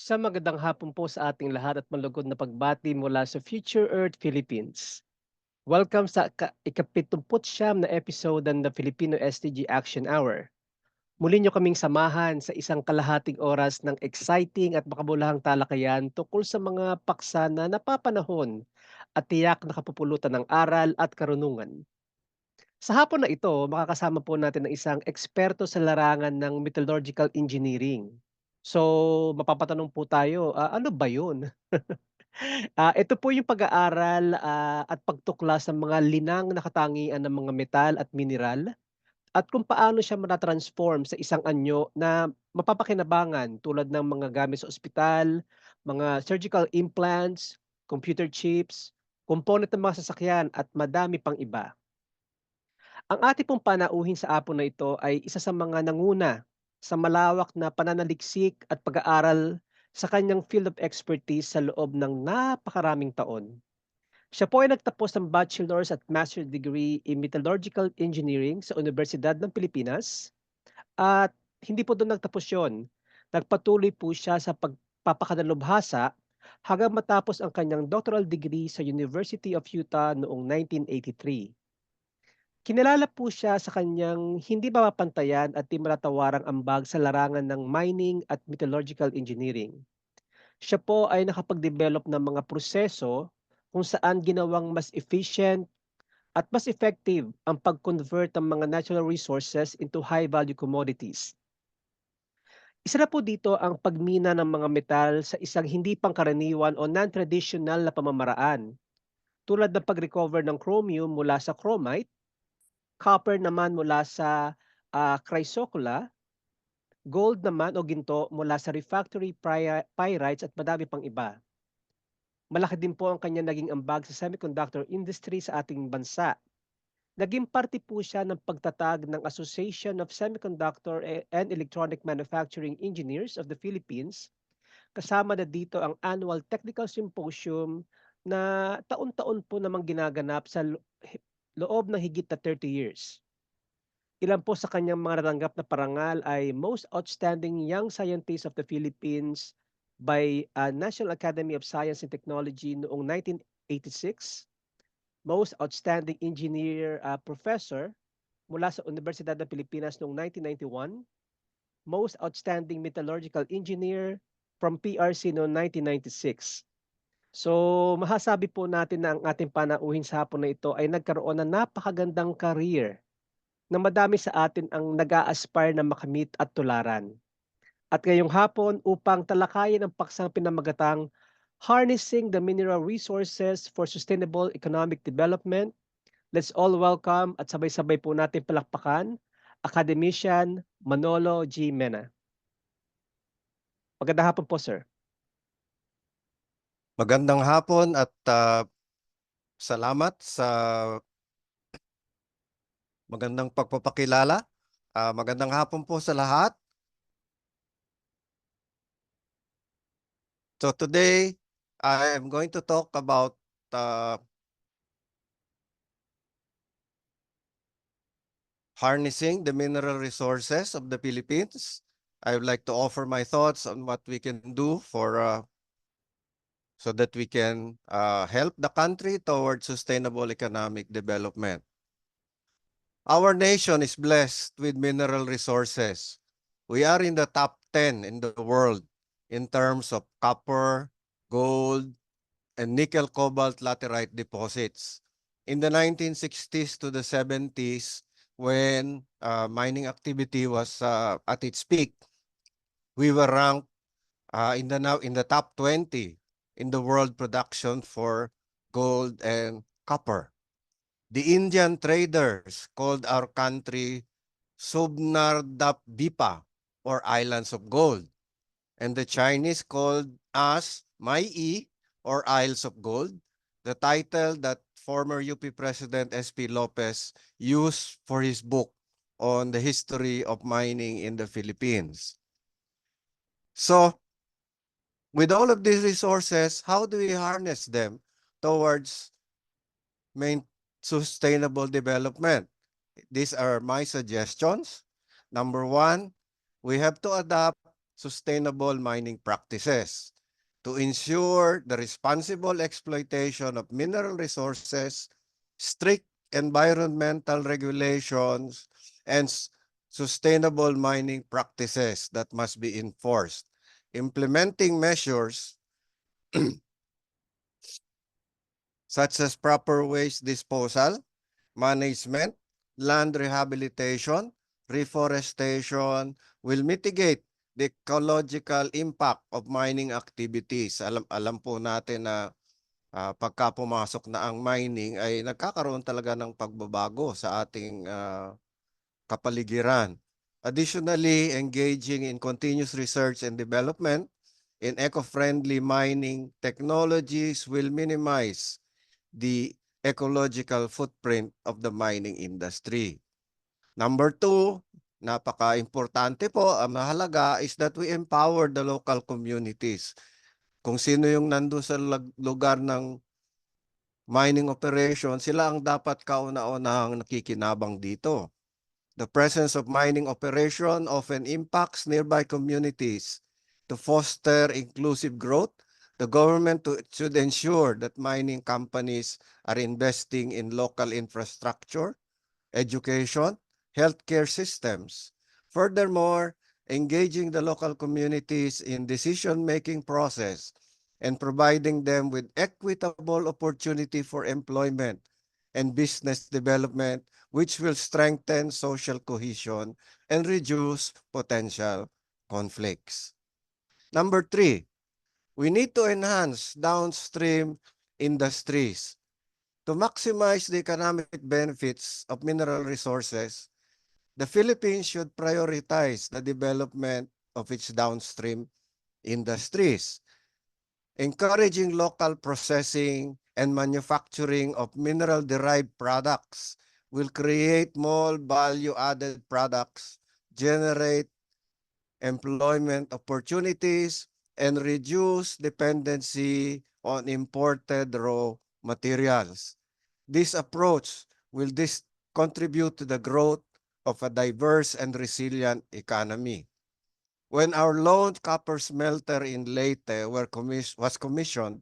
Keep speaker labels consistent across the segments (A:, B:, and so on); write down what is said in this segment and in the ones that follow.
A: Magandang hapon po sa ating lahat at malugod na pagbati mula sa Future Earth Philippines. Welcome sa ikapitumputsyam na episode ng the Filipino SDG Action Hour. Muli niyo kaming samahan sa isang kalahating oras ng exciting at makabulahang talakayan tungkol sa mga paksa na napapanahon at tiyak na kapupulutan ng aral at karunungan. Sa hapon na ito, makakasama po natin ang isang eksperto sa larangan ng metallurgical engineering. So, mapapatanong po tayo, ano ba yun? Ito po yung pag-aaral, at pagtuklas ng mga linang na katangian ng mga metal at mineral at kung paano siya mata-transform sa isang anyo na mapapakinabangan tulad ng mga gamit sa ospital, mga surgical implants, computer chips, component ng mga sasakyan at madami pang iba. Ang ating pong panauhin sa hapon na ito ay isa sa mga nanguna sa malawak na pananaliksik at pag-aaral sa kanyang field of expertise sa loob ng napakaraming taon. Siya po ay nagtapos ng bachelor's at master's degree in metallurgical engineering sa Universidad ng Pilipinas at hindi po doon nagtapos yon. Nagpatuloy po siya sa pagpapakadalubhasa hanggang matapos ang kanyang doctoral degree sa University of Utah noong 1983. Kinilala po siya sa kanyang hindi mapapantayan at di malatawarang ambag sa larangan ng mining at metallurgical engineering. Siya po ay nakapag-develop ng mga proseso kung saan ginawang mas efficient at mas effective ang pag-convert ng mga natural resources into high-value commodities. Isa na po dito ang pagmina ng mga metal sa isang hindi pangkaraniwan o non-traditional na pamamaraan, tulad ng pag-recover ng chromium mula sa chromite, copper naman mula sa chrysocolla, gold naman o ginto mula sa refractory pyrites at madami pang iba. Malaki din po ang kanya naging ambag sa semiconductor industry sa ating bansa. Naging parte po siya ng pagtatag ng Association of Semiconductor and Electronic Manufacturing Engineers of the Philippines. Kasama na dito ang Annual Technical Symposium na taon-taon po namang ginaganap sa loob ng higit na 30 years. Ilan po sa kanyang mga natanggap na parangal ay Most Outstanding Young Scientist of the Philippines by National Academy of Science and Technology noong 1986, Most Outstanding Engineer Professor mula sa Universidad ng Pilipinas noong 1991, Most Outstanding Metallurgical Engineer from PRC noong 1996. So, masasabi po natin na ang ating panauhin sa hapon na ito ay nagkaroon ng napakagandang career na madami sa atin ang nag-a-aspire na makamit at tularan. At ngayong hapon upang talakayin ang paksang pinamagatang Harnessing the Mineral Resources for Sustainable Economic Development, let's all welcome at sabay-sabay po natin palakpakan Academician Manolo G. Mena. Magandang hapon po, sir.
B: Magandang hapon at salamat sa magandang pagpapakilala. Magandang hapon po sa lahat. So today, I am going to talk about harnessing the mineral resources of the Philippines. I would like to offer my thoughts on what we can do so that we can help the country towards sustainable economic development. Our nation is blessed with mineral resources. We are in the top 10 in the world in terms of copper, gold, and nickel cobalt laterite deposits. In the 1960s to the 70s, when mining activity was at its peak, we were ranked in the top 20 in the world production for gold and copper. The Indian traders called our country Subnardapdipa, or Islands of Gold. And the Chinese called us Mai, or Isles of Gold, the title that former UP President S.P. Lopez used for his book on the history of mining in the Philippines. So, with all of these resources, how do we harness them towards sustainable development? These are my suggestions. Number one, we have to adopt sustainable mining practices to ensure the responsible exploitation of mineral resources, strict environmental regulations, and sustainable mining practices that must be enforced. Implementing measures such as proper waste disposal, management, land rehabilitation, reforestation will mitigate the ecological impact of mining activities. Alam po natin na pagka pumasok na ang mining ay nagkakaroon talaga ng pagbabago sa ating kapaligiran. Additionally, engaging in continuous research and development in eco-friendly mining technologies will minimize the ecological footprint of the mining industry. Number two, napaka-importante po, ang mahalaga is that we empower the local communities. Kung sino yung nandun sa lugar ng mining operation, sila ang dapat kauna-unahang nakikinabang dito. The presence of mining operation often impacts nearby communities. To foster inclusive growth, the government should ensure that mining companies are investing in local infrastructure, education, healthcare systems. Furthermore, engaging the local communities in decision-making process and providing them with equitable opportunity for employment and business development, which will strengthen social cohesion and reduce potential conflicts. Number three, we need to enhance downstream industries. To maximize the economic benefits of mineral resources, the Philippines should prioritize the development of its downstream industries, encouraging local processing and manufacturing of mineral-derived products will create more value-added products, generate employment opportunities, and reduce dependency on imported raw materials. This approach will contribute to the growth of a diverse and resilient economy. When our lone copper smelter in Leyte was commissioned,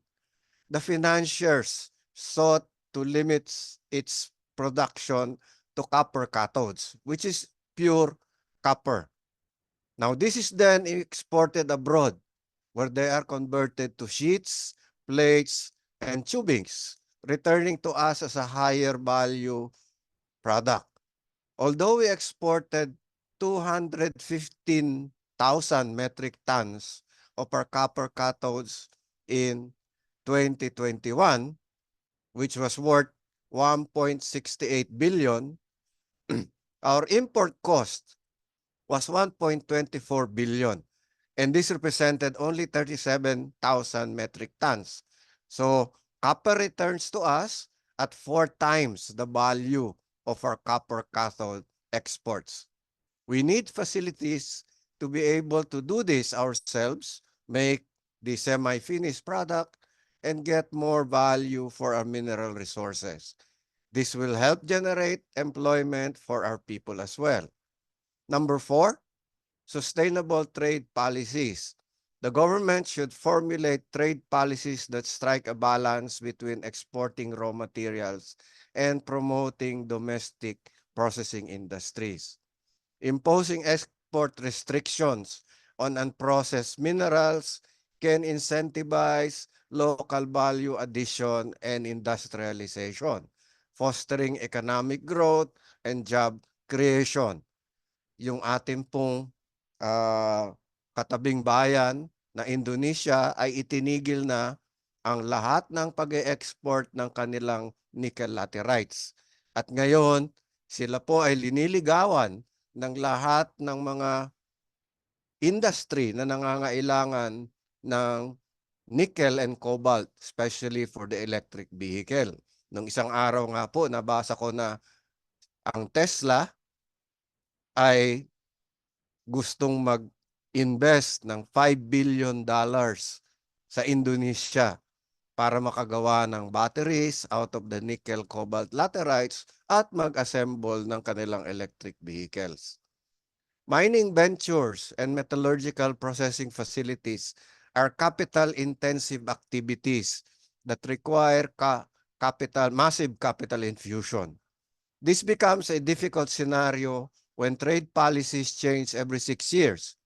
B: the financiers sought to limit its production to copper cathodes, which is pure copper. Now, this is then exported abroad, where they are converted to sheets, plates, and tubings, returning to us as a higher value product. Although we exported 215,000 metric tons of our copper cathodes in 2021, which was worth 1.68 billion, our import cost was 1.24 billion. And this represented only 37,000 metric tons. So copper returns to us at 4 times the value of our copper cathode exports. We need facilities to be able to do this ourselves, make the semi-finished product, and get more value for our mineral resources. This will help generate employment for our people as well. Number 4, sustainable trade policies. The government should formulate trade policies that strike a balance between exporting raw materials and promoting domestic processing industries. Imposing export restrictions on unprocessed minerals can incentivize local value addition and industrialization, fostering economic growth and job creation. Yung ating pong katabing bayan na Indonesia ay itinigil na ang lahat ng pag-e-export ng kanilang nickel laterites. At ngayon, sila po ay liniligawan ng lahat ng mga industry na nangangailangan ng nickel and cobalt, especially for the electric vehicle. Nung isang araw nga po, nabasa ko na ang Tesla ay gustong mag-invest ng $5 billion sa Indonesia para makagawa ng batteries out of the nickel cobalt laterites at mag-assemble ng kanilang electric vehicles. Mining ventures and metallurgical processing facilities are capital-intensive activities that require massive capital infusion. This becomes a difficult scenario when trade policies change every 6 years.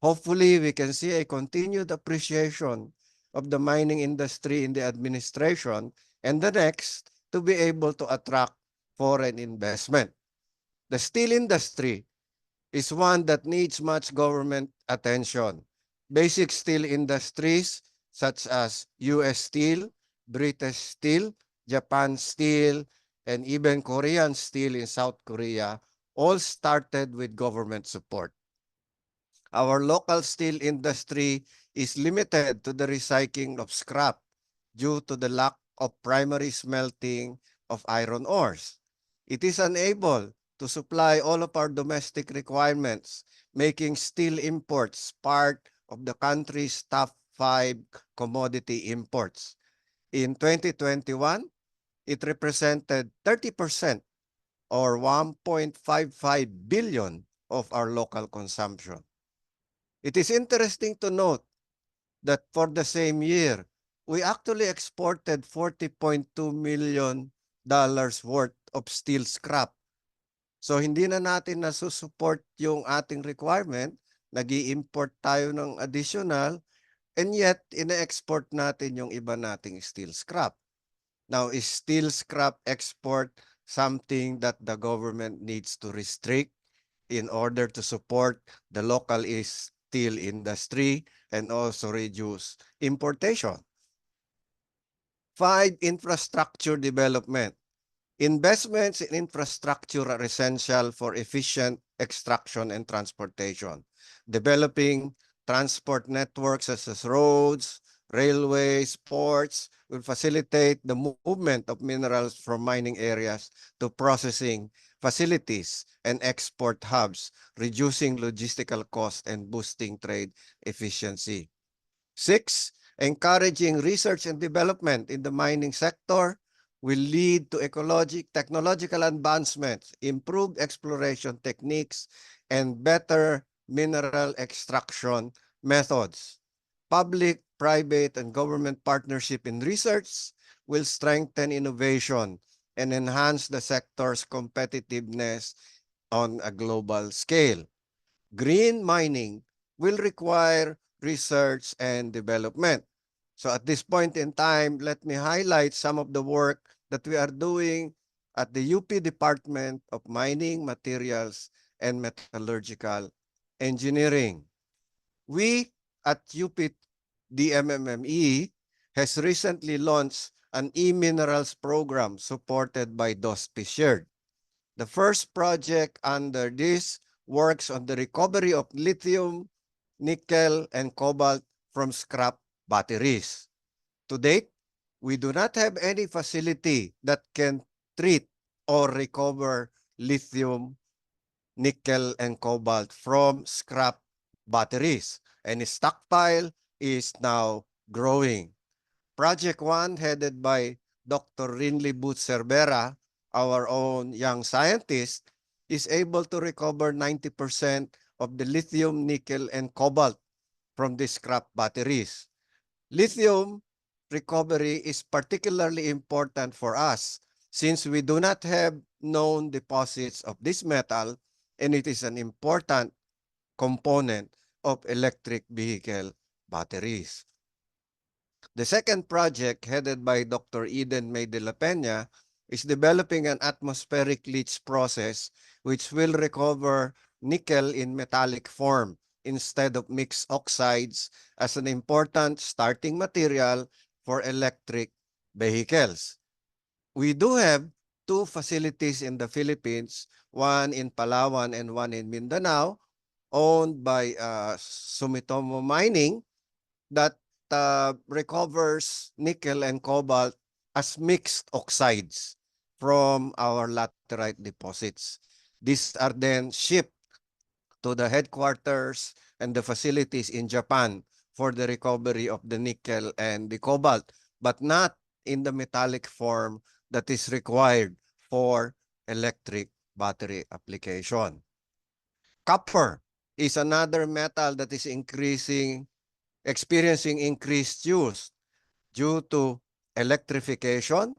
B: Hopefully, we can see a continued appreciation of the mining industry in the administration and the next to be able to attract foreign investment. The steel industry is one that needs much government attention. Basic steel industries such as US Steel, British Steel, Japan Steel, and even Korean Steel in South Korea all started with government support. Our local steel industry is limited to the recycling of scrap due to the lack of primary smelting of iron ores. It is unable to supply all of our domestic requirements, making steel imports part of the country's top 5 commodity imports. In 2021, it represented 30% or 1.55 billion of our local consumption. It is interesting to note that for the same year, we actually exported $40.2 million worth of steel scrap. So hindi na natin nasusupport yung ating requirement, nag-i-import tayo ng additional, and yet ina-export natin yung iba nating steel scrap. Now, is steel scrap export something that the government needs to restrict in order to support the local steel industry and also reduce importation? 5, infrastructure development. Investments in infrastructure are essential for efficient extraction and transportation. Developing transport networks such as roads, railways, ports will facilitate the movement of minerals from mining areas to processing facilities and export hubs, reducing logistical costs and boosting trade efficiency. 6, encouraging research and development in the mining sector will lead to technological advancements, improved exploration techniques, and better mineral extraction methods. Public, private, and government partnership in research will strengthen innovation and enhance the sector's competitiveness on a global scale. Green mining will require research and development. So at this point in time, let me highlight some of the work that we are doing at the UP Department of Mining, Materials, and Metallurgical Engineering. We at UP DMMME has recently launched an e-minerals program supported by DOSP Shared. The first project under this works on the recovery of lithium, nickel, and cobalt from scrap batteries. To date, we do not have any facility that can treat or recover lithium, nickel, and cobalt from scrap batteries, and its stockpile is now growing. Project 1, headed by Dr. Rinley Booth Cervera, our own young scientist, is able to recover 90% of the lithium, nickel, and cobalt from the scrap batteries. Lithium recovery is particularly important for us since we do not have known deposits of this metal, and it is an important component of electric vehicle batteries. The second project, headed by Dr. Eden May de la Peña, is developing an atmospheric leach process which will recover nickel in metallic form instead of mixed oxides as an important starting material for electric vehicles. We do have 2 facilities in the Philippines, one in Palawan and one in Mindanao, owned by Sumitomo Mining, that recovers nickel and cobalt as mixed oxides from our laterite deposits. These are then shipped to the headquarters and the facilities in Japan for the recovery of the nickel and the cobalt, but not in the metallic form that is required for electric battery application. Copper is another metal that is experiencing increased use due to electrification,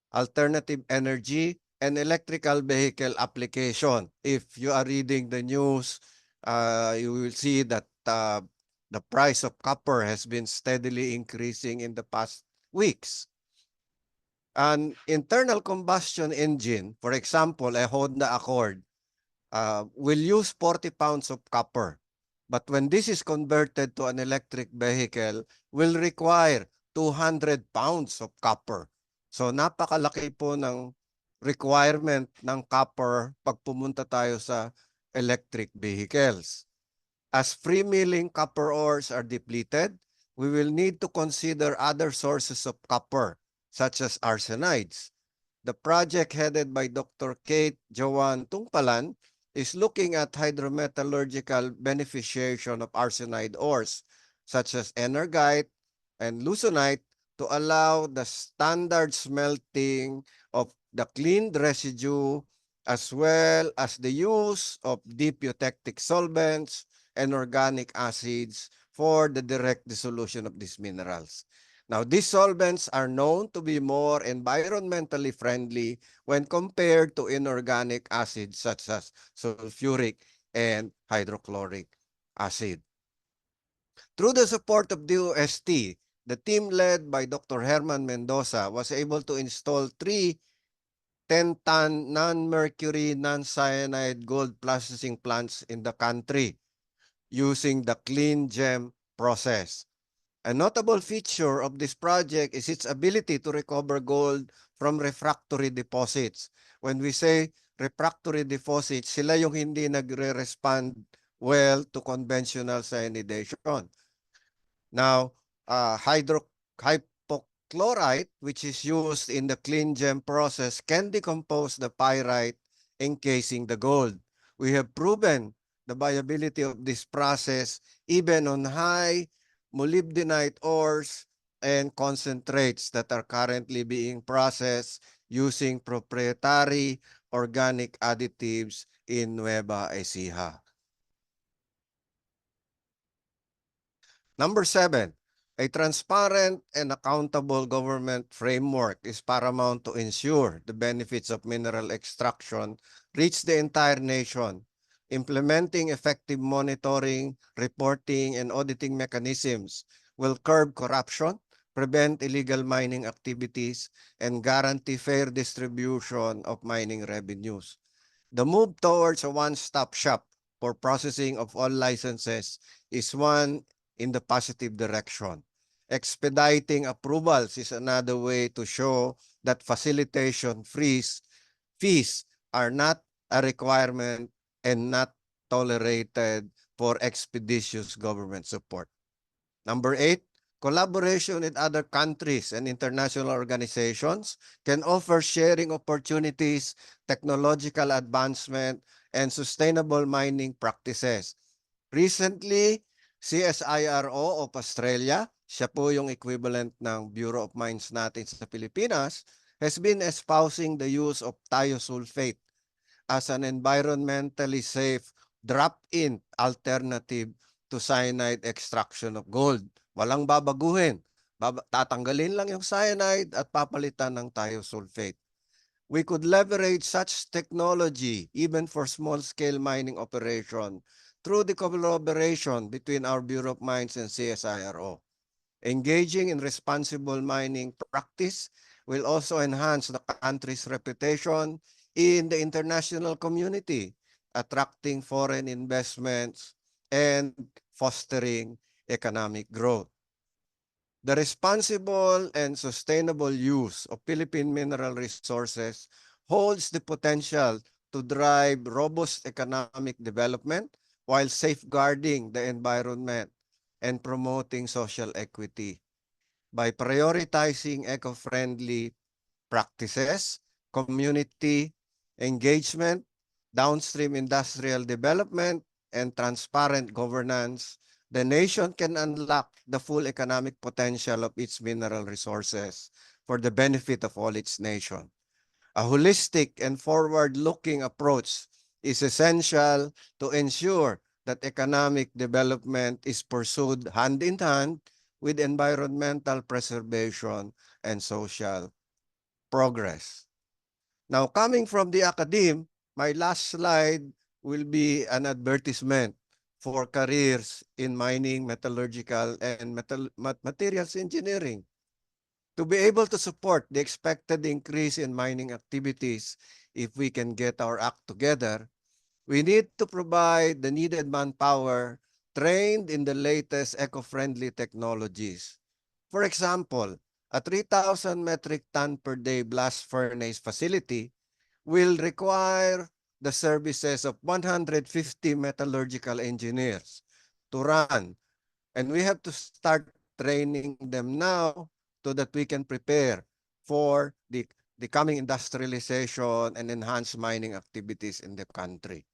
B: alternative energy, and electrical vehicle application. If you are reading the news, you will see that the price of copper has been steadily increasing in the past weeks. An internal combustion engine, for example, a Honda Accord, will use 40 pounds of copper. But when this is converted to an electric vehicle, will require 200 pounds of copper. So napakalaki po ng requirement ng copper pag pumunta tayo sa electric vehicles. As free milling copper ores are depleted, we will need to consider other sources of copper, such as arsenides. The project headed by Dr. Kate Joanne Tungpalan is looking at hydrometallurgical beneficiation of arsenide ores, such as energite and leuconite, to allow the standard smelting of the cleaned residue, as well as the use of deep eutectic solvents and organic acids for the direct dissolution of these minerals. Now, these solvents are known to be more environmentally friendly when compared to inorganic acids such as sulfuric and hydrochloric acid. Through the support of DOST, the team led by Dr. Herman Mendoza was able to install 3 10-ton non-mercury, non-cyanide gold processing plants in the country using the Clean Gem process. A notable feature of this project is its ability to recover gold from refractory deposits. When we say refractory deposits, sila yung hindi nagre-respond well to conventional cyanidation. Now, hypochlorite, which is used in the Clean Gem process, can decompose the pyrite, encasing the gold. We have proven the viability of this process even on high molybdenite ores and concentrates that are currently being processed using proprietary organic additives in Nueva Ecija. Number 7, a transparent and accountable government framework is paramount to ensure the benefits of mineral extraction reach the entire nation. Implementing effective monitoring, reporting, and auditing mechanisms will curb corruption, prevent illegal mining activities, and guarantee fair distribution of mining revenues. The move towards a one-stop shop for processing of all licenses is one in the positive direction. Expediting approvals is another way to show that facilitation fees are not a requirement and not tolerated for expeditious government support. Number 8, collaboration with other countries and international organizations can offer sharing opportunities, technological advancement, and sustainable mining practices. Recently, CSIRO of Australia, siya po yung equivalent ng Bureau of Mines natin sa Pilipinas, has been espousing the use of thiosulfate as an environmentally safe drop-in alternative to cyanide extraction of gold. Walang babaguhin. Tatanggalin lang yung cyanide at papalitan ng thiosulfate. We could leverage such technology even for small-scale mining operation through the collaboration between our Bureau of Mines and CSIRO. Engaging in responsible mining practice will also enhance the country's reputation in the international community, attracting foreign investments and fostering economic growth. The responsible and sustainable use of Philippine mineral resources holds the potential to drive robust economic development while safeguarding the environment and promoting social equity. By prioritizing eco-friendly practices, community engagement, downstream industrial development, and transparent governance, the nation can unlock the full economic potential of its mineral resources for the benefit of all its nation. A holistic and forward-looking approach is essential to ensure that economic development is pursued hand in hand with environmental preservation and social progress. Now, coming from the academe, my last slide will be an advertisement for careers in mining, metallurgical, and materials engineering. To be able to support the expected increase in mining activities, if we can get our act together, we need to provide the needed manpower trained in the latest eco-friendly technologies. For example, a 3,000 metric ton per day blast furnace facility will require the services of 150 metallurgical engineers to run. And we have to start training them now so that we can prepare for the coming industrialization and enhanced mining activities in the country.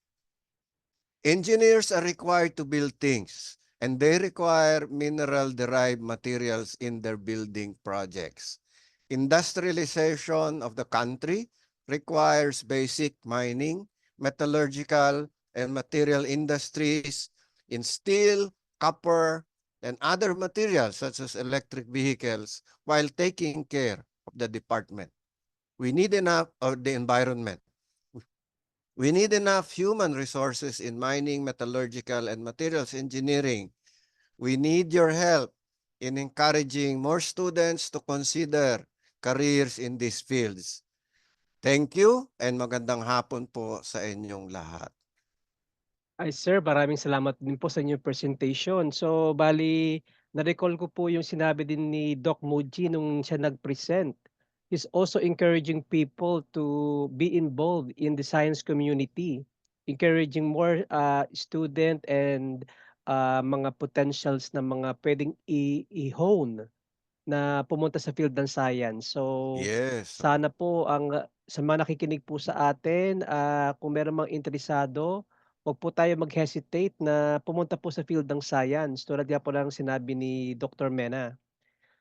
B: Engineers are required to build things, and they require mineral-derived materials in their building projects. Industrialization of the country requires basic mining, metallurgical, and material industries in steel, copper, and other materials such as electric vehicles while taking care of the department. We need enough of the environment. We need enough human resources in mining, metallurgical, and materials engineering. We need your help in encouraging more students to consider careers in these fields. Thank you and magandang hapon po sa inyong lahat.
A: Ay sir, maraming salamat din po sa inyong presentation. So bali na-recall ko po yung sinabi din ni Doc Muji nung siya nag-present. He's also encouraging people to be involved in the science community, encouraging more student and mga potentials na mga pwedeng i-hone na pumunta sa field ng science. So,
B: Yes.
A: sana po sa mga nakikinig po sa atin, kung meron mang interesado, wag po tayo mag-hesitate na pumunta po sa field ng science tulad nga po ng sinabi ni Dr. Mena.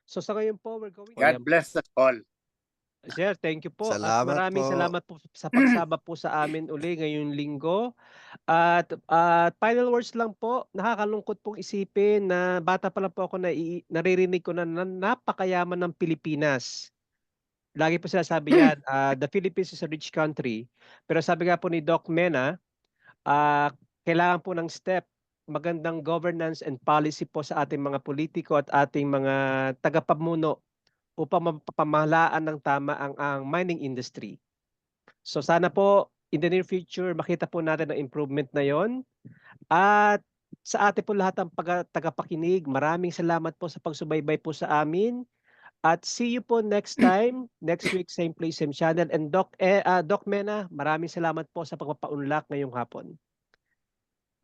A: So sa ngayon po, we're going.
C: God bless us all.
A: Sir, thank you po at
B: Salamat
A: maraming
B: po.
A: salamat po sa pagsama po sa amin uli ngayong linggo. At final words lang po, nakakalungkot pong isipin na bata pa lang po ako naririnig ko na napakayaman ng Pilipinas. Lagi po sinasabi yan, the Philippines is a rich country. Pero sabi nga po ni Doc Mena, kailangan po ng step, magandang governance and policy po sa ating mga politiko at ating mga tagapamuno upang mapapamahalaan ng tama ang mining industry. So sana po in the near future makita po natin ang improvement na yon. At sa atin po lahat ng tagapakinig, maraming salamat po sa pagsubaybay po sa amin. At see you po next time, next week, same place, same channel. And Doc Mena, maraming salamat po sa pagpapaunlak ngayong hapon.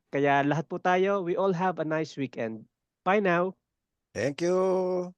A: Kaya lahat po tayo, we all have a nice weekend. Bye now.
B: Thank you.